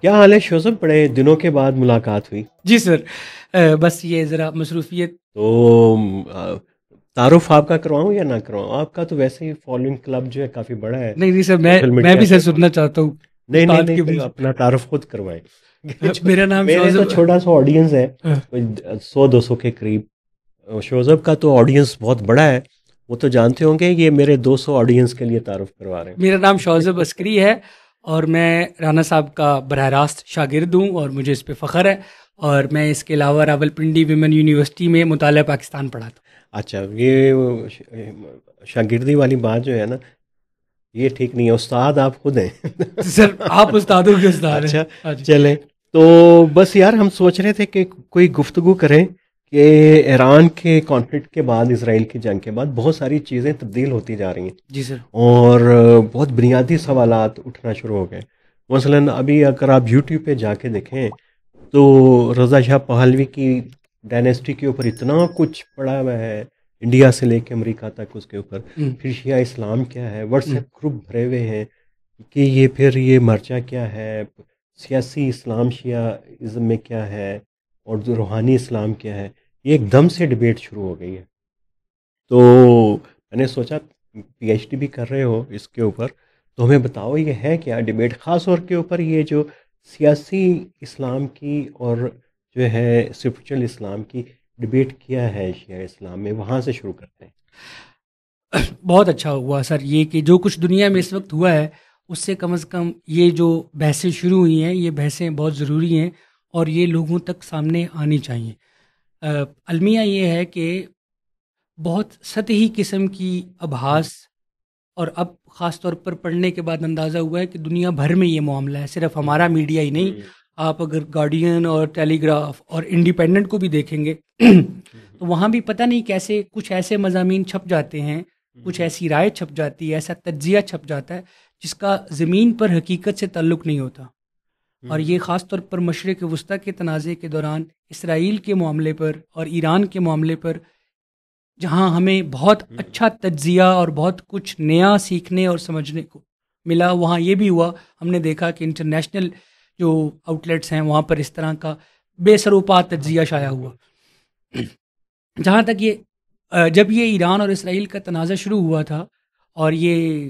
کیا حال ہے شوزب؟ بڑے دنوں کے بعد ملاقات ہوئی. جی سر، بس یہ ذرا مصروفیت. تو تعارف آپ کا کرواؤں یا نہ کرواؤں؟ آپ کا تو ویسے ہی فالوئنگ کلب جو ہے کافی بڑا ہے نہیں نہیں سر، سوشل میں بھی میڈیا سر پہ. سننا چاہتا ہوں نہیں نہیں استاد نہیں، کے پھر منہ سے. اپنا تعارف خود کروائیں. میرا نام میرے تو شوزب. چھوٹا سا آڈینس ہے، 100-200 کے قریب. شوزب کا تو آڈینس بہت بڑا ہے، وہ تو جانتے ہوں گے. یہ میرے 200 آڈینس کے لیے تعارف کروا رہے ہیں. میرا نام شوزب عسکری ہے اور میں رانا صاحب کا براہ راست شاگرد ہوں اور مجھے اس پہ فخر ہے. اور میں اس کے علاوہ راولپنڈی ویمن یونیورسٹی میں مطالعہ پاکستان پڑھاتا ہوں. اچھا، یہ شاگردی والی بات جو ہے نا، یہ ٹھیک نہیں ہے. استاد آپ خود ہیں. سر آپ استادوں کے استاد ہیں. اچھا ہاں جی. چلیں. تو بس یار، ہم سوچ رہے تھے کہ کوئی گفتگو کریں کہ ایران کے کانفلکٹ کے بعد، اسرائیل کی جنگ کے بعد بہت ساری چیزیں تبدیل ہوتی جا رہی ہیں جی سر. اور بہت بنیادی سوالات اٹھنا شروع ہو گئے. مثلاً ابھی اگر آپ یوٹیوب پہ جا کے دیکھیں تو رضا شاہ پہلوی کی ڈائنیسٹی کے اوپر اتنا کچھ پڑا ہوا ہے، انڈیا سے لے کے امریکہ تک اس کے اوپر. پھر شیعہ اسلام کیا ہے، واٹس ایپ گروپ بھرے ہوئے ہیں کہ یہ پھر یہ مرچہ کیا ہے، سیاسی اسلام شیعہ ازم میں کیا ہے، اور جو روحانی اسلام کیا ہے. یہ ایک دم سے ڈبیٹ شروع ہو گئی ہے. تو میں نے سوچا پی ایچ ڈی بھی کر رہے ہو اس کے اوپر، تو ہمیں بتاؤ یہ ہے کیا ڈبیٹ، خاص طور کے اوپر یہ جو سیاسی اسلام کی اور جو ہے اسپرچل اسلام کی ڈبیٹ کیا ہے شیعہ اسلام میں. وہاں سے شروع کرتے ہیں. بہت اچھا ہوا سر یہ کہ جو کچھ دنیا میں اس وقت ہوا ہے اس سے کم از کم یہ جو بحثیں شروع ہوئی ہیں، یہ بحثیں بہت ضروری ہیں اور یہ لوگوں تک سامنے آنی چاہیے. المیہ یہ ہے کہ بہت سطحی قسم کی ابحاث، اور اب خاص طور پر پڑھنے کے بعد اندازہ ہوا ہے کہ دنیا بھر میں یہ معاملہ ہے، صرف ہمارا میڈیا ہی نہیں. آپ اگر گارڈین اور ٹیلی گراف اور انڈیپینڈنٹ کو بھی دیکھیں گے تو وہاں بھی پتہ نہیں کیسے کچھ ایسے مضامین چھپ جاتے ہیں، کچھ ایسی رائے چھپ جاتی ہے، ایسا تجزیہ چھپ جاتا ہے جس کا زمین پر حقیقت سے تعلق نہیں ہوتا. اور یہ خاص طور پر مشرق وسطیٰ کے تنازع کے دوران اسرائیل کے معاملے پر اور ایران کے معاملے پر، جہاں ہمیں بہت اچھا تجزیہ اور بہت کچھ نیا سیکھنے اور سمجھنے کو ملا، وہاں یہ بھی ہوا. ہم نے دیکھا کہ انٹرنیشنل جو آؤٹلیٹس ہیں وہاں پر اس طرح کا بے سروپا تجزیہ شائع ہوا. جہاں تک یہ جب یہ ایران اور اسرائیل کا تنازع شروع ہوا تھا اور یہ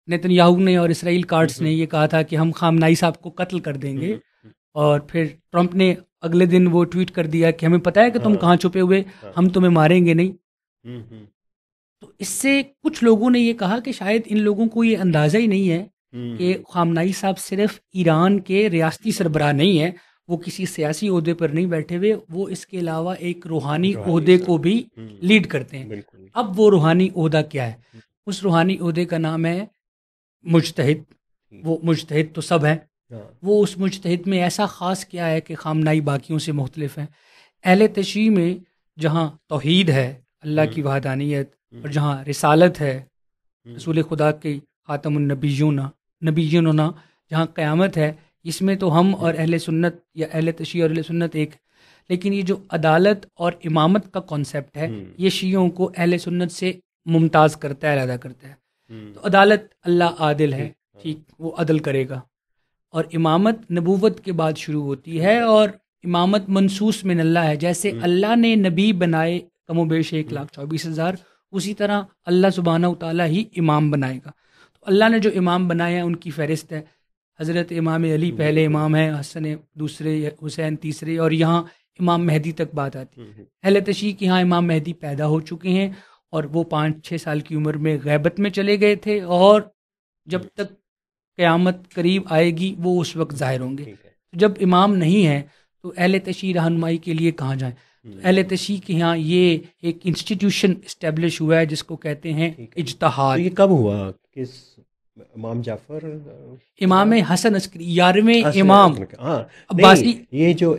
نیتن یاہو نے اور اسرائیل کارٹس نے یہ کہا تھا کہ ہم خامنائی صاحب کو قتل کر دیں گے، اور پھر ٹرمپ نے اگلے دن وہ ٹویٹ کر دیا کہ ہمیں پتہ ہے کہ تم کہاں چھپے ہوئے، ہم تمہیں ماریں گے نہیں. تو اس سے کچھ لوگوں نے یہ کہا کہ شاید ان لوگوں کو یہ اندازہ ہی نہیں ہے کہ خامنائی صاحب صرف ایران کے ریاستی سربراہ نہیں ہیں، وہ کسی سیاسی عہدے پر نہیں بیٹھے ہوئے، وہ اس کے علاوہ ایک روحانی عہدے کو بھی لیڈ کرتے ہیں. اب وہ روحانی عہدہ کیا ہے؟ اس روحانی عہدے کا نام ہے مجتہد. وہ مجتہد تو سب ہیں، وہ اس مجتہد میں ایسا خاص کیا ہے کہ خامنائی باقیوں سے مختلف ہیں؟ اہل تشیع میں جہاں توحید ہے، اللہ کی وحدانیت، اور جہاں رسالت ہے، رسول خدا کی خاتم النبیون، جہاں قیامت ہے، اس میں تو ہم اور اہل سنت یا اہل تشیع اور اہل سنت ایک. لیکن یہ جو عدالت اور امامت کا کانسیپٹ ہے، یہ شیعوں کو اہل سنت سے ممتاز کرتا ہے، علیحدہ کرتا ہے. تو عدالت، اللہ عادل ہے، ٹھیک، وہ عدل کرے گا. اور امامت نبوت کے بعد شروع ہوتی ہے، اور امامت منصوص من اللہ ہے. جیسے اللہ نے نبی بنائے کم و بیش 1,24,000، اسی طرح اللہ سبحانہ وتعالیٰ ہی امام بنائے گا. تو اللہ نے جو امام بنائے ہیں ان کی فہرست ہے. حضرت امام علی پہلے امام ہیں، حسن دوسرے، حسین تیسرے، اور یہاں امام مہدی تک بات آتی ہے. اہل تشیع کے یہاں امام مہدی پیدا ہو چکے ہیں اور وہ 5-6 سال کی عمر میں غیبت میں چلے گئے تھے، اور جب تک قیامت قریب آئے گی وہ اس وقت ظاہر ہوں گے. جب امام نہیں ہے تو اہل تشیع رہنمائی کے لیے کہاں جائیں؟ اہل تشیع کے یہاں یہ ایک انسٹیٹیوشن اسٹیبلش ہوا ہے جس کو کہتے ہیں اجتہاد. یہ کب ہوا؟ کس امام جعفر؟ امام حسن عسکری، 11ویں امام عباسی. یہ جو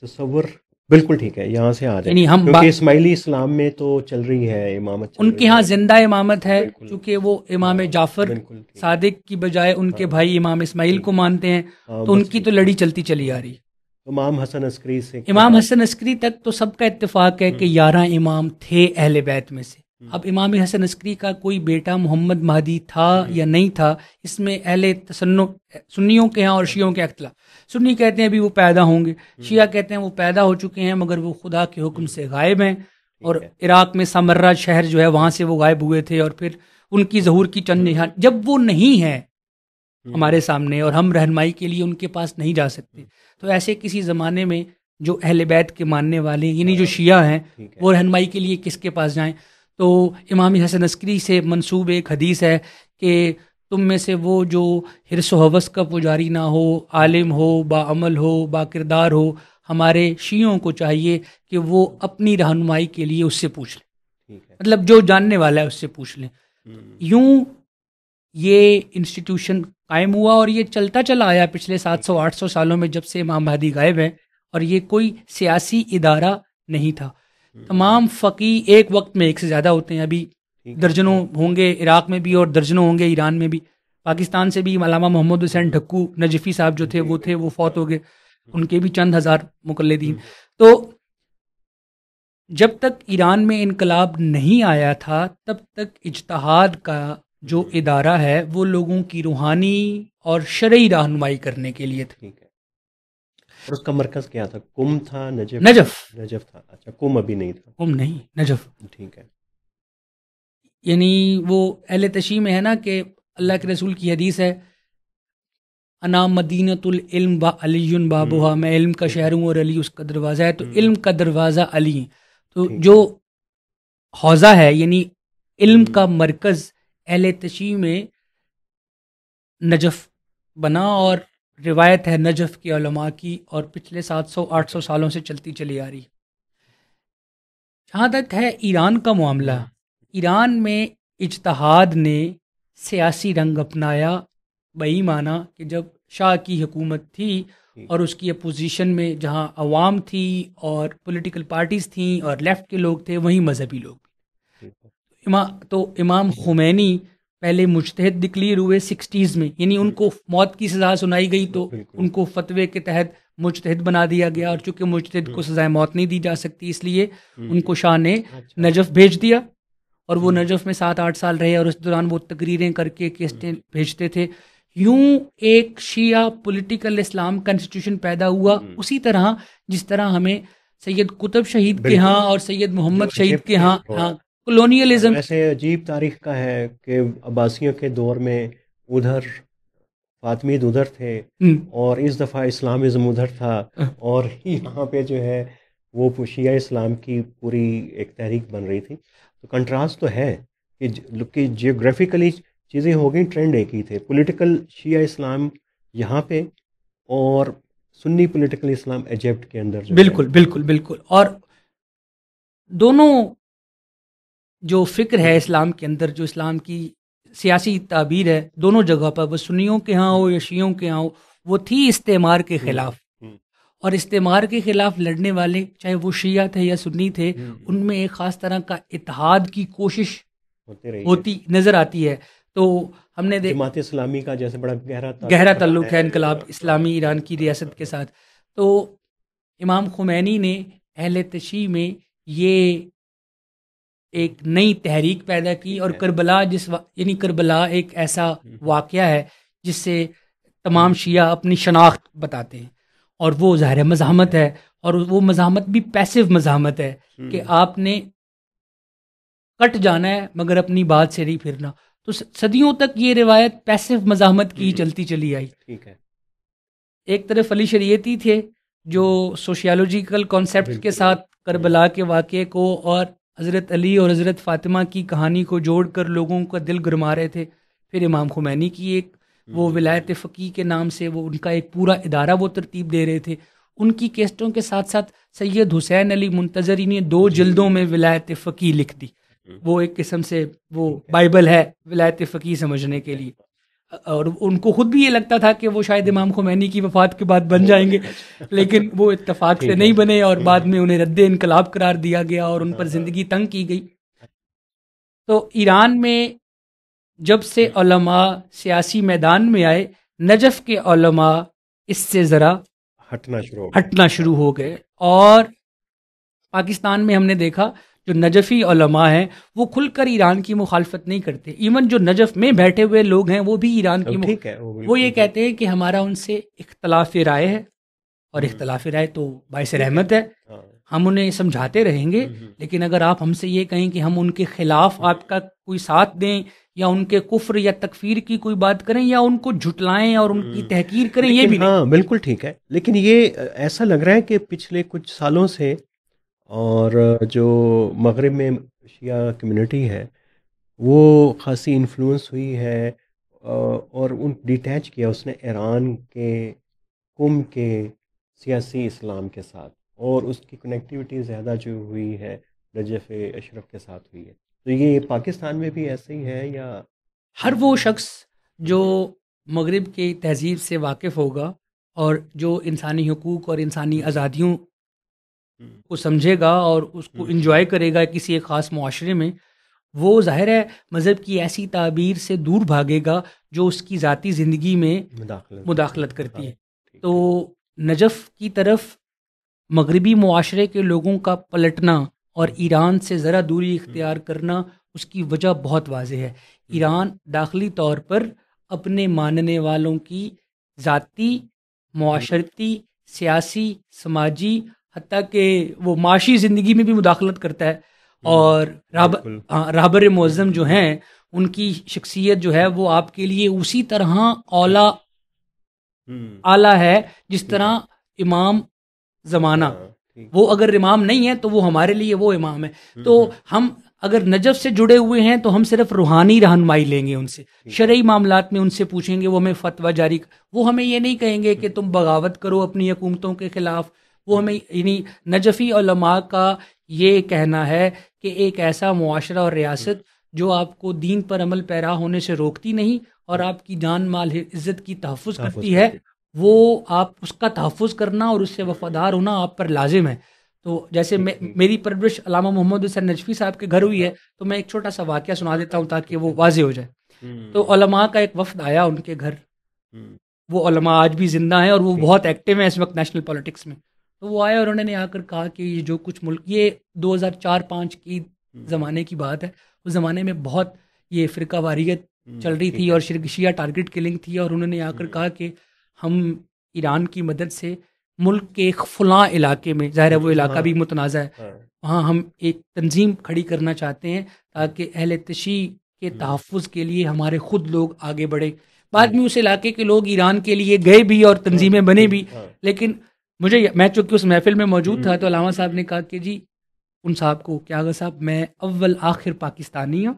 تصور بالکل ٹھیک ہے، یہاں سے آ جائے، یعنی ہم کیونکہ اسماعیلی اسلام میں تو چل رہی ہے امامت، ان کے ہاں زندہ امامت ہے، چونکہ وہ امام جعفر صادق کی بجائے ان کے بھائی امام اسماعیل کو مانتے ہیں، تو ان کی تو لڑی چلتی چلی آ رہی. امام حسن عسکری سے، امام حسن عسکری تک تو سب کا اتفاق ہے کہ 11 امام تھے اہل بیت میں سے. اب امام حسن عسکری کا کوئی بیٹا محمد مہدی تھا یا نہیں تھا، اس میں اہل تسنن سنیوں کے ہیں اور شیعوں کے اختلاف۔ سنی کہتے ہیں ابھی وہ پیدا ہوں گے، شیعہ کہتے ہیں وہ پیدا ہو چکے ہیں مگر وہ خدا کے حکم سے غائب ہیں، اور عراق میں سامرہ شہر جو ہے وہاں سے وہ غائب ہوئے تھے، اور پھر ان کی ظہور کی چند نشان جب وہ نہیں ہیں ہمارے سامنے اور ہم رہنمائی کے لیے ان کے پاس نہیں جا سکتے، تو ایسے کسی زمانے میں جو اہل بیت کے ماننے والے یعنی جو شیعہ ہیں وہ رہنمائی کے لیے کس کے پاس جائیں؟ تو امام حسن عسکری سے منسوب ایک حدیث ہے کہ تم میں سے وہ جو حرص و حوث کا پجاری نہ ہو، عالم ہو، باعمل ہو، با کردار ہو، ہمارے شیعوں کو چاہیے کہ وہ اپنی رہنمائی کے لیے اس سے پوچھ لیں، مطلب جو جاننے والا ہے اس سے پوچھ لیں۔ یوں یہ انسٹیٹیوشن قائم ہوا اور یہ چلتا چلا آیا پچھلے 700-800 سالوں میں، جب سے امام مہدی غائب ہیں، اور یہ کوئی سیاسی ادارہ نہیں تھا۔ تمام فقی ایک وقت میں ایک سے زیادہ ہوتے ہیں، ابھی درجنوں ہوں گے عراق میں بھی اور درجنوں ہوں گے ایران میں بھی، پاکستان سے بھی علامہ محمد حسین ڈھکو نجفی صاحب جو تھے وہ فوت ہو گئے، ان کے بھی چند ہزار مقلدین۔ تو جب تک ایران میں انقلاب نہیں آیا تھا تب تک اجتہاد کا جو ادارہ ہے وہ لوگوں کی روحانی اور شرعی رہنمائی کرنے کے لیے تھا۔ اور اس کا مرکز کیا تھا؟ قم تھا؟ نجف تھا؟ اچھا، قم ابھی نہیں تھا، قم نہیں، نجف۔ ٹھیک ہے۔ یعنی وہ اہل تشیع میں ہے نا کہ اللہ کے رسول کی حدیث ہے، انا مدینۃ العلم با علی بابھا، میں علم کا شہر ہوں اور علی اس کا دروازہ ہے، تو علم کا دروازہ علی، تو جو حوزہ ہے یعنی علم کا مرکز اہل تشیع میں نجف بنا، اور روایت ہے نجف کے علماء کی، اور پچھلے 700-800 سالوں سے چلتی چلی آ رہی۔ جہاں تک ہے ایران کا معاملہ، ایران میں اجتہاد نے سیاسی رنگ اپنایا، بہی معنی کہ جب شاہ کی حکومت تھی اور اس کی اپوزیشن میں جہاں عوام تھی اور پولیٹیکل پارٹیز تھیں اور لیفٹ کے لوگ تھے، وہیں مذہبی لوگ بھی۔ تو امام خمینی پہلے مجتہد ڈکلیئر ہوئے 60s میں، یعنی ان کو موت کی سزا سنائی گئی تو ان کو فتوے کے تحت مجتہد بنا دیا گیا، اور چونکہ مجتہد کو سزائے موت نہیں دی جا سکتی اس لیے ان کو شاہ نے نجف بھیج دیا، اور وہ نجف میں 7-8 سال رہے، اور اس دوران وہ تقریریں کر کے کیسٹیں بھیجتے تھے۔ یوں ایک شیعہ پولیٹیکل اسلام کا انسٹیٹیوشن پیدا ہوا، اسی طرح جس طرح ہمیں سید قطب شہید کے ہاں اور سید محمد شہید کے ہاں کلونیلزم ایسے عجیب تاریخ کا ہے کہ عباسیوں کے دور میں ادھر فاطمید ادھر تھے اور اس دفعہ اسلامزم ادھر تھا، اور یہاں پہ جو ہے وہ شیعہ اسلام کی پوری ایک تحریک بن رہی تھی۔ تو کنٹراسٹ تو ہے کہ جیوگرافیکلی چیزیں ہو گئیں، ٹرینڈ ایک ہی تھے، پولیٹیکل شیعہ اسلام یہاں پہ اور سنی پولیٹیکل اسلام ایجپٹ کے اندر جو بالکل بالکل بالکل، اور دونوں جو فکر ہے اسلام کے اندر، جو اسلام کی سیاسی تعبیر ہے، دونوں جگہ پر، وہ سنیوں کے ہاں ہو یا شیعوں کے ہاں ہو، وہ تھی استعمار کے خلاف، اور استعمار کے خلاف لڑنے والے چاہے وہ شیعہ تھے یا سنی تھے، ان میں ایک خاص طرح کا اتحاد کی کوشش ہوتی نظر آتی ہے۔ تو ہم نے جماعت اسلامی کا جیسے بڑا گہرا تعلق ہے انقلاب اسلامی ایران کی ریاست کے ساتھ۔ تو امام خمینی نے اہل تشیع میں یہ ایک نئی تحریک پیدا کی، اور کربلا یعنی کربلا ایک ایسا واقعہ ہے جس سے تمام شیعہ اپنی شناخت بتاتے ہیں، اور وہ ظاہر مزاحمت ہے، اور وہ مزاحمت بھی پیسو مزاحمت ہے کہ آپ نے کٹ جانا ہے مگر اپنی بات سے نہیں پھرنا۔ تو صدیوں تک یہ روایت پیسو مزاحمت کی چلتی چلی آئی۔ ٹھیک ہے، ایک طرف علی شریعتی تھے جو سوشیالوجیکل کانسیپٹ کے ساتھ کربلا کے واقعے کو اور حضرت علی اور حضرت فاطمہ کی کہانی کو جوڑ کر لوگوں کا دل گرما رہے تھے۔ پھر امام خمینی کی ایک وہ ولایت فقیہ کے نام سے وہ ان کا ایک پورا ادارہ وہ ترتیب دے رہے تھے۔ ان کی کیسٹوں کے ساتھ ساتھ سید حسین علی منتظری نے 2 جلدوں میں ولایت فقیہ لکھ دی، وہ ایک قسم سے وہ بائبل ہے ولایت فقیہ سمجھنے کے لیے، اور ان کو خود بھی یہ لگتا تھا کہ وہ شاید امام خمینی کی وفات کے بعد بن جائیں گے، لیکن وہ اتفاق سے نہیں بنے، اور بعد میں انہیں رد انقلاب قرار دیا گیا اور ان پر زندگی تنگ کی گئی۔ تو ایران میں جب سے علماء سیاسی میدان میں آئے، نجف کے علماء اس سے ذرا ہٹنا شروع ہو گئے، اور پاکستان میں ہم نے دیکھا جو نجفی علماء ہیں وہ کھل کر ایران کی مخالفت نہیں کرتے. ایون جو نجف میں بیٹھے ہوئے لوگ ہیں وہ بھی ایران کی ٹھیک ہے، وہ یہ کہتے ہیں کہ ہمارا ان سے اختلاف رائے ہے، اور اختلاف رائے تو باعث رحمت ہے، ہم انہیں سمجھاتے رہیں گے. لیکن اگر آپ ہم سے یہ کہیں کہ ہم ان کے خلاف آپ کا کوئی ساتھ دیں، یا ان کے کفر یا تکفیر کی کوئی بات کریں، یا ان کو جھٹلائیں اور ان کی تحقیر کریں، یہ بھی نہیں. ہاں بالکل ٹھیک ہے، لیکن یہ ایسا لگ رہا ہے کہ پچھلے کچھ سالوں سے، اور جو مغرب میں شیعہ کمیونٹی ہے وہ خاصی انفلوئنس ہوئی ہے، اور ان ڈیٹیچ کیا اس نے ایران کے قم کے سیاسی اسلام کے ساتھ، اور اس کی کنیکٹیوٹی زیادہ جو ہوئی ہے نجف اشرف کے ساتھ ہوئی ہے. تو یہ پاکستان میں بھی ایسے ہی ہے یا؟ ہر وہ شخص جو مغرب کی تہذیب سے واقف ہوگا اور جو انسانی حقوق اور انسانی آزادیوں کو سمجھے گا اور اس کو انجوائے کرے گا کسی ایک خاص معاشرے میں، وہ ظاہر ہے مذہب کی ایسی تعبیر سے دور بھاگے گا جو اس کی ذاتی زندگی میں مداخلت کرتی ہے. تو نجف کی طرف مغربی معاشرے کے لوگوں کا پلٹنا اور ایران سے ذرا دوری اختیار کرنا، اس کی وجہ بہت واضح ہے. ایران داخلی طور پر اپنے ماننے والوں کی ذاتی، معاشرتی، سیاسی، سماجی، حتیٰ کہ وہ معاشی زندگی میں بھی مداخلت کرتا ہے. اور رہبر معظم جو ہیں ان کی شخصیت جو ہے وہ آپ کے لیے اسی طرح اعلیٰ ہے جس طرح امام زمانہ. وہ اگر امام نہیں ہے تو وہ ہمارے لیے وہ امام ہے. تو ہم اگر نجف سے جڑے ہوئے ہیں تو ہم صرف روحانی رہنمائی لیں گے ان سے، شرعی معاملات میں ان سے پوچھیں گے، وہ ہمیں فتویٰ جاری، وہ ہمیں یہ نہیں کہیں گے کہ تم بغاوت کرو اپنی حکومتوں کے خلاف. وہ ہمیں، یعنی نجفی علماء کا یہ کہنا ہے کہ ایک ایسا معاشرہ اور ریاست جو آپ کو دین پر عمل پیرا ہونے سے روکتی نہیں اور آپ کی جان مال عزت کی تحفظ کرتی ہے، وہ آپ اس کا تحفظ کرنا اور اس سے وفادار ہونا آپ پر لازم ہے. تو جیسے میری پرورش علامہ محمد حسین نجفی صاحب کے گھر ہوئی ہے، تو میں ایک چھوٹا سا واقعہ سنا دیتا ہوں تاکہ وہ واضح ہو جائے. تو علماء کا ایک وفد آیا ان کے گھر، وہ علماء آج بھی زندہ ہیں اور وہ بہت ایکٹیو ہیں اس وقت نیشنل پالیٹکس میں. تو وہ آئے اور انہوں نے آ کر کہا کہ یہ جو کچھ ملک، یہ 2004-05 کی زمانے کی بات ہے، اس زمانے میں بہت یہ فرقہ واریت چل رہی تھی اور شیعہ ٹارگٹ کلنگ تھی. اور انہوں نے آ کر کہا کہ ہم ایران کی مدد سے ملک کے ایک فلاں علاقے میں، ظاہر ہے وہ علاقہ بھی متنازع ہے، وہاں ہم ایک تنظیم کھڑی کرنا چاہتے ہیں تاکہ اہل تشیع کے تحفظ کے لیے ہمارے خود لوگ آگے بڑھے. بعد میں اس علاقے کے لوگ ایران کے لیے گئے بھی اور تنظیمیں بنے بھی. لیکن میں چونکہ اس محفل میں موجود تھا تو علامہ صاحب نے کہا کہ جی ان صاحب کو کہ آغا صاحب میں اول آخر پاکستانی ہوں،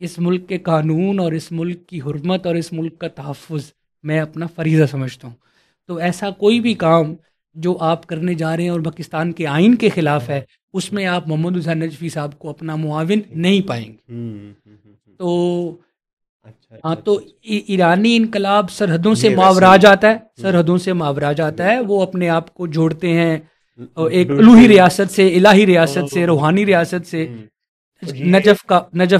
اس ملک کے قانون اور اس ملک کی حرمت اور اس ملک کا تحفظ میں اپنا فریضہ سمجھتا ہوں. تو ایسا کوئی بھی کام جو آپ کرنے جا رہے ہیں اور پاکستان کے آئین کے خلاف ہے، اس میں آپ محمد حسین نجفی صاحب کو اپنا معاون نہیں پائیں گے. تو تو ایرانی انقلاب سرحدوں سے ماورا جاتا ہے، سرحدوں سے ماورا جاتا ہے. وہ اپنے آپ کو جوڑتے ہیں ایک الوہی ریاست سے، الہی ریاست سے، روحانی ریاست سے. نجف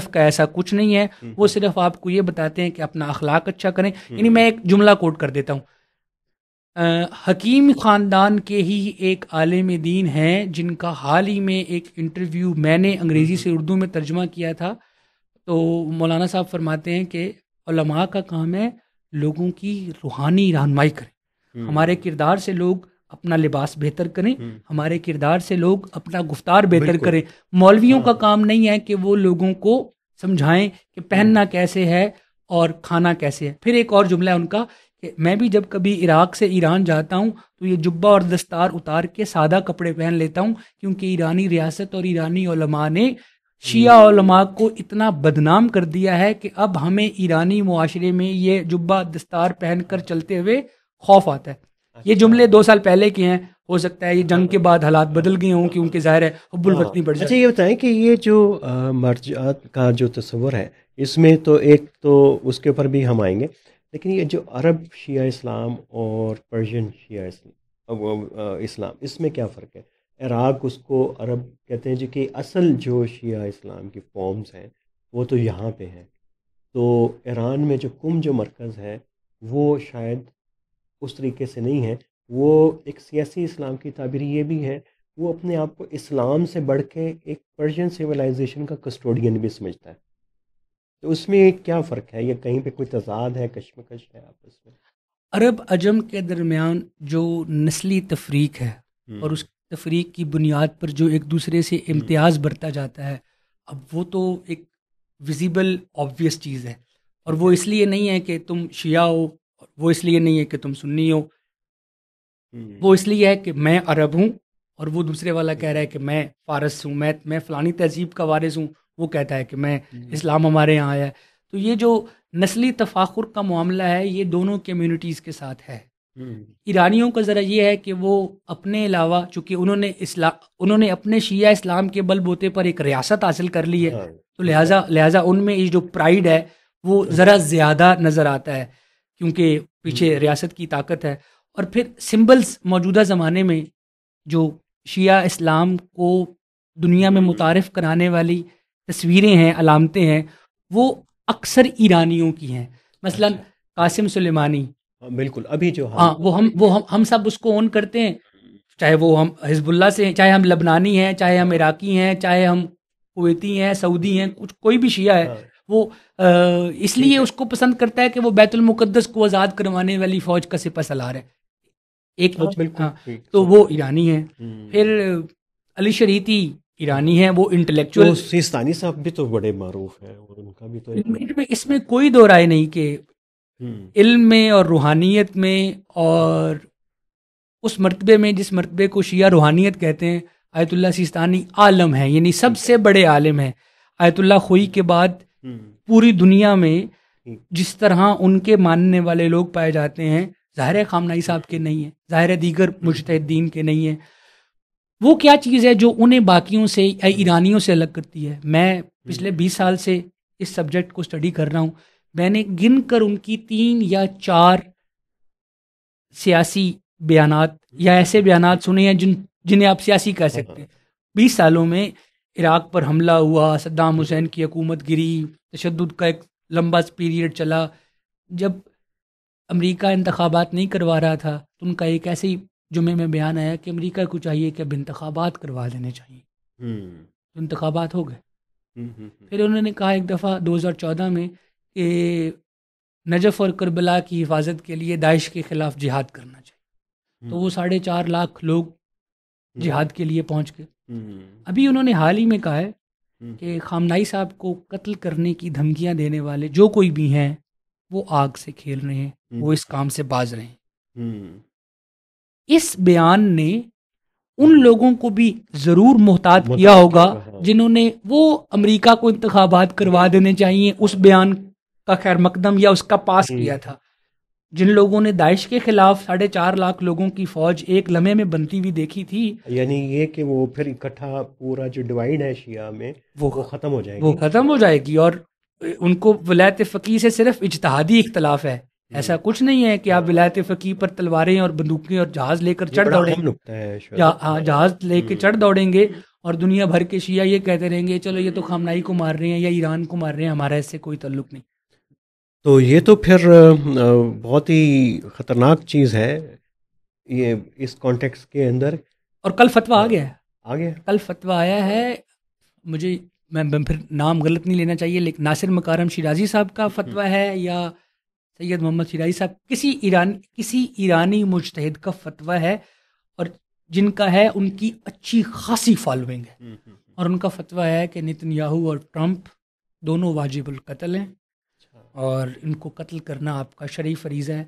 کا ایسا کچھ نہیں ہے. وہ صرف آپ کو یہ بتاتے ہیں کہ اپنا اخلاق اچھا کریں. یعنی میں ایک جملہ کوٹ کر دیتا ہوں، حکیم خاندان کے ہی ایک عالم دین ہیں جن کا حال ہی میں ایک انٹرویو میں نے انگریزی سے اردو میں ترجمہ کیا تھا. تو مولانا صاحب فرماتے ہیں کہ علماء کا کام ہے لوگوں کی روحانی رہنمائی کریں. ہمارے کردار سے لوگ اپنا لباس بہتر کریں، ہمارے کردار سے لوگ اپنا گفتار بہتر کریں. مولویوں کا کام نہیں ہے کہ وہ لوگوں کو سمجھائیں کہ پہننا کیسے ہے اور کھانا کیسے ہے. پھر ایک اور جملہ ہے ان کا کہ میں بھی جب کبھی عراق سے ایران جاتا ہوں تو یہ جبہ اور دستار اتار کے سادہ کپڑے پہن لیتا ہوں، کیونکہ ایرانی ریاست اور ایرانی علماء نے شیعہ علماء کو اتنا بدنام کر دیا ہے کہ اب ہمیں ایرانی معاشرے میں یہ جبہ دستار پہن کر چلتے ہوئے خوف آتا ہے. یہ جملے 2 سال پہلے کے ہیں، ہو سکتا ہے یہ جنگ کے بعد حالات بدل گئے ہوں کیونکہ ظاہر ہے حب الوطنی بڑھ جاتی ہے. اچھا یہ بتائیں کہ یہ جو مرجعات کا جو تصور ہے، اس میں تو ایک تو اس کے اوپر بھی ہم آئیں گے، لیکن یہ جو عرب شیعہ اسلام اور پرشین شیعہ اسلام، اس میں کیا فرق ہے؟ عراق اس کو عرب کہتے ہیں جو کہ اصل جو شیعہ اسلام کی فارمز ہیں وہ تو یہاں پہ ہیں. تو ایران میں جو قم جو مرکز ہے وہ شاید اس طریقے سے نہیں ہے. وہ ایک سیاسی اسلام کی تعبیر یہ بھی ہے، وہ اپنے آپ کو اسلام سے بڑھ کے ایک پرشین سویلائزیشن کا کسٹوڈین بھی سمجھتا ہے. تو اس میں کیا فرق ہے؟ یہ کہیں پہ کوئی تضاد ہے، کشمکش ہے آپس میں؟ عرب عجم کے درمیان جو نسلی تفریق ہے اور اس تفریق کی بنیاد پر جو ایک دوسرے سے امتیاز برتا جاتا ہے، اب وہ تو ایک ویزیبل آبویس چیز ہے. اور وہ اس لیے نہیں ہے کہ تم شیعہ ہو، وہ اس لیے نہیں ہے کہ تم سنی ہو، وہ اس لیے ہے کہ میں عرب ہوں اور وہ دوسرے والا کہہ رہا ہے کہ میں فارس ہوں، میں فلانی تہذیب کا وارث ہوں، وہ کہتا ہے کہ میں اسلام ہمارے یہاں آیا ہے. تو یہ جو نسلی تفاخر کا معاملہ ہے یہ دونوں کمیونٹیز کے ساتھ ہے. ایرانیوں کا ذرا یہ ہے کہ وہ اپنے علاوہ، چونکہ انہوں نے اپنے شیعہ اسلام کے بل بوتے پر ایک ریاست حاصل کر لی ہے، تو لہٰذا ان میں یہ جو پرائیڈ ہے وہ ذرا زیادہ نظر آتا ہے، کیونکہ پیچھے ریاست کی طاقت ہے. اور پھر سمبلز موجودہ زمانے میں جو شیعہ اسلام کو دنیا میں متعارف کرانے والی تصویریں ہیں، علامتیں ہیں، وہ اکثر ایرانیوں کی ہیں. مثلا قاسم سلیمانی، بالکل، ابھی جو ہاں وہ ہم سب اس کو اون کرتے ہیں، چاہے وہ ہم حزب اللہ سے ہیں، چاہے ہم لبنانی ہیں، چاہے ہم عراقی ہیں، چاہے ہم کویتی ہیں، سعودی ہیں، کوئی بھی شیعہ ہے وہ اس لیے اس کو پسند کرتا ہے کہ وہ بیت المقدس کو آزاد کروانے والی فوج کا سپہ سالار ہے ایک. تو وہ ایرانی ہیں. پھر علی شریعتی ایرانی ہیں، وہ انٹلیکچوئل. سیستانی صاحب بھی تو بڑے معروف ہیں اور ان کا بھی تو اس میں کوئی دو رائے نہیں کہ علم میں اور روحانیت میں اور اس مرتبے میں جس مرتبے کو شیعہ روحانیت کہتے ہیں، آیت اللہ سیستانی عالم ہے، یعنی سب سے بڑے عالم ہیں. آیت اللہ خوئی کے بعد پوری دنیا میں جس طرح ان کے ماننے والے لوگ پائے جاتے ہیں، ظاہر ہے خامنائی صاحب کے نہیں ہیں، ظاہر ہے دیگر مجتہدین کے نہیں ہیں. وہ کیا چیز ہے جو انہیں باقیوں سے یا ایرانیوں سے الگ کرتی ہے؟ میں پچھلے 20 سال سے اس سبجیکٹ کو اسٹڈی کر رہا ہوں. میں نے گن کر ان کی 3 یا 4 سیاسی بیانات یا ایسے بیانات سنے ہیں جنہیں آپ سیاسی کہہ سکتے ہیں. 20 سالوں میں عراق پر حملہ ہوا، صدام حسین کی حکومت گری، تشدد کا ایک لمبا پیریڈ چلا. جب امریکہ انتخابات نہیں کروا رہا تھا تو ان کا ایک ایسے ہی جمعے میں بیان آیا کہ امریکہ کو چاہیے کہ اب انتخابات کروا لینے چاہیے. انتخابات ہو گئے. پھر انہوں نے کہا ایک دفعہ 2014 میں کہ نجف اور کربلا کی حفاظت کے لیے داعش کے خلاف جہاد کرنا چاہیے. تو وہ 4.5 لاکھ لوگ جہاد کے لیے پہنچ گئے. ابھی انہوں نے حال ہی میں کہا ہے کہ خامنائی صاحب کو قتل کرنے کی دھمکیاں دینے والے جو کوئی بھی ہیں وہ آگ سے کھیل رہے ہیں، وہ اس کام سے باز رہے ہیں. اس بیان نے ان لوگوں کو بھی ضرور محتاط کیا ہوگا جنہوں نے وہ امریکہ کو انتخابات کروا دینے چاہیے اس بیان کا خیر مقدم یا اس کا پاس کیا تھا. جن لوگوں نے داعش کے خلاف 4.5 لاکھ لوگوں کی فوج ایک لمحے میں بنتی ہوئی دیکھی تھی، یعنی یہ کہ وہ پھر اکٹھا پورا جو ڈیوائیڈ ہے شیعہ میں وہ ختم ہو جائے گی، وہ ختم ہو جائے گی. اور ان کو ولایت فقیہ سے صرف اجتہادی اختلاف ہے، ایسا کچھ نہیں ہے کہ آپ ولایت فقیہ پر تلواریں اور بندوقیں اور جہاز لے کر چڑھ دوڑیں، جہاز لے کے چڑھ دوڑیں گے اور دنیا بھر کے شیعہ یہ کہتے رہیں گے چلو یہ تو خامنائی کو مار رہے ہیں یا ایران کو مار رہے ہیں، ہمارا اس سے کوئی تعلق نہیں. تو یہ تو پھر بہت ہی خطرناک چیز ہے یہ اس کانٹیکس کے اندر. اور کل فتویٰ آ گیا ہے، کل فتویٰ آیا ہے، مجھے میں پھر نام غلط نہیں لینا چاہیے، لیکن ناصر مکارم شیرازی صاحب کا فتویٰ ہے یا سید محمد شیرازی صاحب، کسی ایرانی مجتہد کا فتویٰ ہے، اور جن کا ہے ان کی اچھی خاصی فالوئنگ ہے. اور ان کا فتویٰ ہے کہ نتنیاہو اور ٹرمپ دونوں واجب القتل ہیں اور ان کو قتل کرنا آپ کا شرعی فریضہ ہے.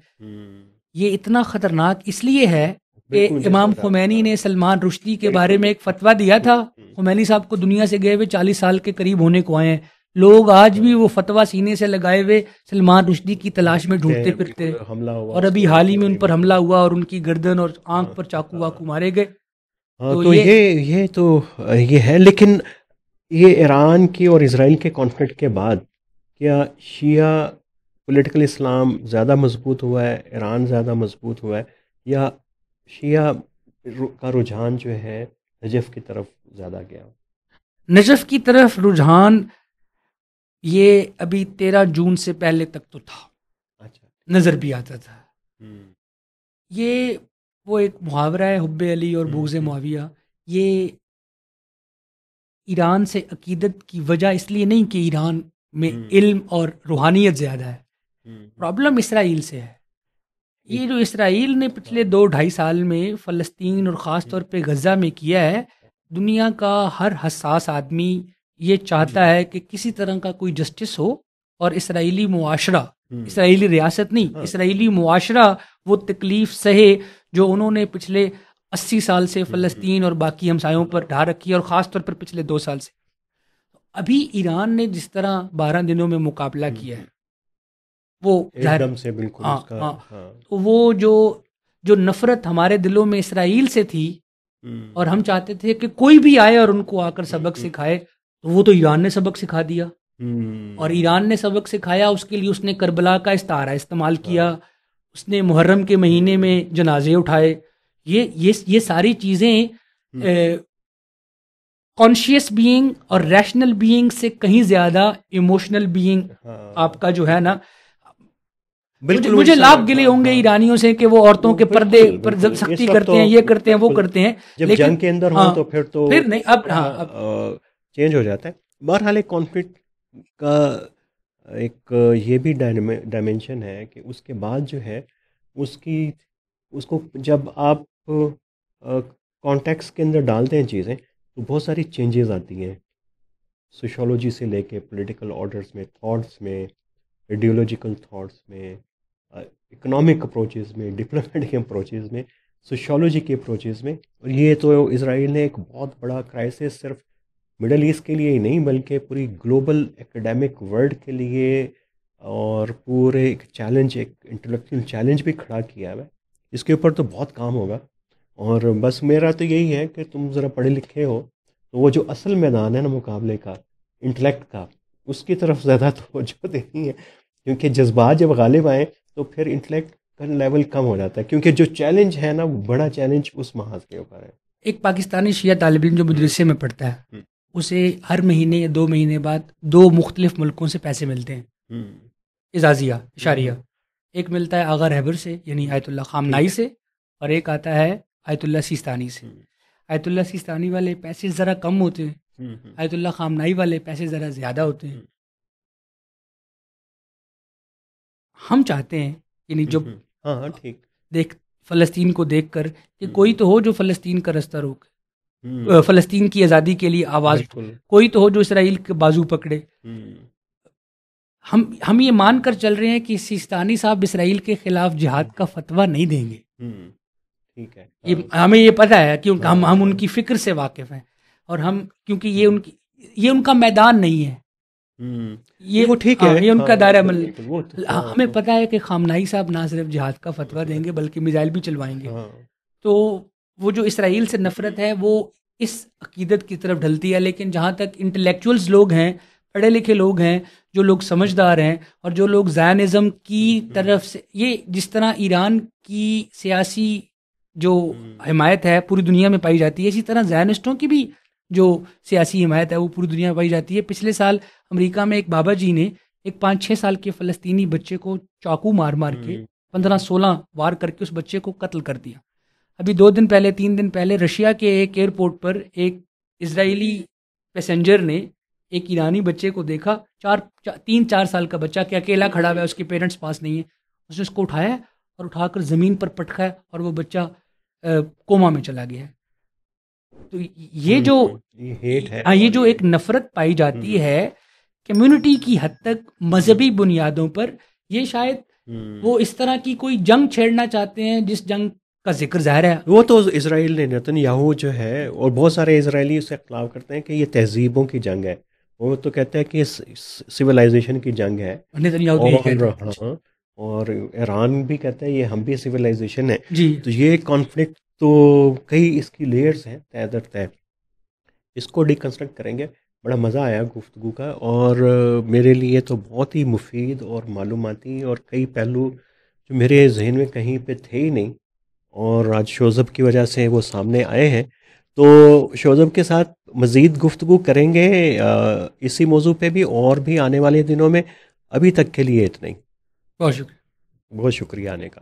یہ اتنا خطرناک اس لیے ہے کہ امام خمینی نے سلمان رشدی کے بارے میں ایک فتویٰ دیا تھا. خمینی صاحب کو دنیا سے گئے ہوئے 40 سال کے قریب ہونے کو آئے ہیں، لوگ آج بھی وہ فتویٰ سینے سے لگائے ہوئے سلمان رشدی کی تلاش میں ڈھونڈتے پھرتے، اور ابھی حال ہی میں ان پر حملہ ہوا اور ان کی گردن اور آنکھ پر چاقو واقو مارے گئے. تو یہ ہے. لیکن یہ ایران کی اور اسرائیل کے کانفلکٹ کے بعد کیا شیعہ پولیٹیکل اسلام زیادہ مضبوط ہوا ہے، ایران زیادہ مضبوط ہوا ہے، یا شیعہ کا رجحان جو ہے نجف کی طرف زیادہ گیا؟ نجف کی طرف رجحان یہ ابھی 13 جون سے پہلے تک تو تھا، نظر بھی آتا تھا. یہ وہ ایک محاورہ ہے حب علی اور بغض معاویہ یہ ایران سے عقیدت کی وجہ اس لیے نہیں کہ ایران میں علم اور روحانیت زیادہ ہے، پرابلم اسرائیل سے ہے. یہ جو اسرائیل نے پچھلے 2-2.5 سال میں فلسطین اور خاص طور پہ غزہ میں کیا ہے، دنیا کا ہر حساس آدمی یہ چاہتا ہے کہ کسی طرح کا کوئی جسٹس ہو، اور اسرائیلی معاشرہ، اسرائیلی ریاست نہیں، اسرائیلی معاشرہ وہ تکلیف سہے جو انہوں نے پچھلے 80 سال سے فلسطین اور باقی ہمسایوں پر ڈھا رکھی ہے، اور خاص طور پر پچھلے 2 سال سے. ابھی ایران نے جس طرح 12 دنوں میں مقابلہ کیا ہے، وہ ایک دم سے بالکل ہاں اس کا ہاں تو وہ جو نفرت ہمارے دلوں میں اسرائیل سے تھی، اور ہم چاہتے تھے کہ کوئی بھی آئے اور ان کو آ کر سبق سکھائے، تو وہ تو ایران نے سبق سکھا دیا. اور ایران نے سبق سکھایا، اس کے لیے اس نے کربلا کا استعارہ استعمال کیا، اس نے محرم کے مہینے میں جنازے اٹھائے. یہ ساری چیزیں کانشیس بینگ اور ریشنل بینگ سے کہیں زیادہ ایموشنل بینگ آپ کا جو ہے نا. مجھے لاکھ گلے ہوں گے ایرانیوں سے کہ وہ عورتوں کے پردے پر سختی کرتے ہیں، یہ کرتے ہیں، وہ کرتے ہیں، جب جنگ کے اندر ہو تو پھر نہیں. اب چینج ہو جاتا ہے. بہرحال ایک کانفلکٹ کا ایک یہ بھی ڈائمینشن ہے کہ اس کے بعد جو ہے اس کو جب آپ کانٹیکس کے اندر ڈالتے ہیں چیزیں، تو بہت ساری چینجز آتی ہیں، سوشولوجی سے لے کے پولیٹیکل آرڈرس میں، تھاٹس میں، ایڈیولوجیکل تھاٹس میں، اکنامک اپروچز میں، ڈپلومیٹک اپروچز میں، سوشولوجی کے اپروچز میں. اور یہ تو اسرائیل نے ایک بہت بڑا کرائسس صرف مڈل ایسٹ کے لیے ہی نہیں بلکہ پوری گلوبل ایکڈیمک ورلڈ کے لیے اور پورے ایک چیلنج، ایک انٹلیکچوئل چیلنج بھی کھڑا کیا ہے. اس کے اوپر تو بہت کام ہوگا. اور بس میرا تو یہی ہے کہ تم ذرا پڑھے لکھے ہو تو وہ جو اصل میدان ہے نا مقابلے کا، انٹلیکٹ کا، اس کی طرف زیادہ توجہ دینی ہے، کیونکہ جذبات جب غالب آئیں تو پھر انٹلیکٹ کا لیول کم ہو جاتا ہے، کیونکہ جو چیلنج ہے نا وہ بڑا چیلنج اس محاذ کے اوپر ہے. ایک پاکستانی شیعہ طالب علم جو مدرسے میں پڑھتا ہے، اسے ہر مہینے یا 2 مہینے بعد 2 مختلف ملکوں سے پیسے ملتے ہیں، اعزازیہ، اشاریہ. ایک ملتا ہے آغا رہبر سے یعنی آیت اللہ خامنائی سے، اور ایک آتا ہے آیت اللہ سیستانی سے. آیت اللہ سیستانی والے پیسے ذرا کم ہوتے ہیں، آیت اللہ خامنائی والے پیسے ذرا زیادہ ہوتے ہیں. ہم چاہتے ہیں یعنی جب دیکھ فلسطین کو دیکھ کر کہ کوئی تو ہو جو فلسطین کا رستہ روکے، فلسطین کی آزادی کے لیے آواز، کوئی تو ہو جو اسرائیل کے بازو پکڑے. ہم یہ مان کر چل رہے ہیں کہ سیستانی صاحب اسرائیل کے خلاف جہاد کا فتویٰ نہیں دیں گے. ٹھیک ہے، ہمیں یہ پتہ ہے کیونکہ ہم ان کی فکر سے واقف ہیں، اور ہم کیونکہ یہ ان کا میدان نہیں ہے، یہ وہ ٹھیک ہے، یہ ان کا دائرہ عمل. ہمیں پتہ ہے کہ خامنائی صاحب نہ صرف جہاد کا فتویٰ دیں گے بلکہ میزائل بھی چلوائیں گے. تو وہ جو اسرائیل سے نفرت ہے وہ اس عقیدت کی طرف ڈھلتی ہے. لیکن جہاں تک انٹلیکچوئلز لوگ ہیں، پڑھے لکھے لوگ ہیں، جو لوگ سمجھدار ہیں، اور جو لوگ زائنزم کی طرف سے، یہ جس طرح ایران کی سیاسی جو حمایت ہے پوری دنیا میں پائی جاتی ہے، اسی طرح زائنسٹوں کی بھی جو سیاسی حمایت ہے وہ پوری دنیا میں پائی جاتی ہے. پچھلے سال امریکہ میں ایک بابا جی نے ایک 5-6 سال کے فلسطینی بچے کو چاقو مار کے 15-16 وار کر کے اس بچے کو قتل کر دیا. ابھی 2 دن پہلے 3 دن پہلے رشیا کے ایک ایئرپورٹ پر ایک اسرائیلی پیسنجر نے ایک ایرانی بچے کو دیکھا، 3-4 سال کا بچہ کہ اکیلا کھڑا ہوا ہے، اس کے پیرنٹس پاس نہیں ہیں. اس نے اس کو اٹھایا اور اٹھا کر زمین پر پٹکا ہے، اور وہ بچہ کوما میں چلا گیا ہے. تو یہ جو ایک نفرت پائی جاتی ہے کمیونٹی کی حد تک مذہبی بنیادوں پر، یہ شاید وہ اس طرح کی کوئی جنگ چھیڑنا چاہتے ہیں جس جنگ کا ذکر ظاہر ہے. وہ تو اسرائیل نے، نتن یاہو جو ہے اور بہت سارے اسرائیلی اس سے اختلاف کرتے ہیں کہ یہ تہذیبوں کی جنگ ہے. وہ تو کہتے ہیں کہ سویلائزیشن کی جنگ ہے، اور ایران بھی کہتا ہے یہ ہم بھی سویلائزیشن ہے. تو یہ کانفلکٹ تو کئی اس کی لیئرز ہیں تہ در تہ. اس کو ڈیکنسٹرکٹ کریں گے. بڑا مزہ آیا گفتگو کا، اور میرے لیے تو بہت ہی مفید اور معلوماتی، اور کئی پہلو جو میرے ذہن میں کہیں پہ تھے ہی نہیں، اور آج شوذب کی وجہ سے وہ سامنے آئے ہیں. تو شوذب کے ساتھ مزید گفتگو کریں گے اسی موضوع پہ بھی، اور بھی آنے والے دنوں میں. ابھی تک کے لیے اتنا ہی. بہت شکریہ. بہت شکریہ آنے کا.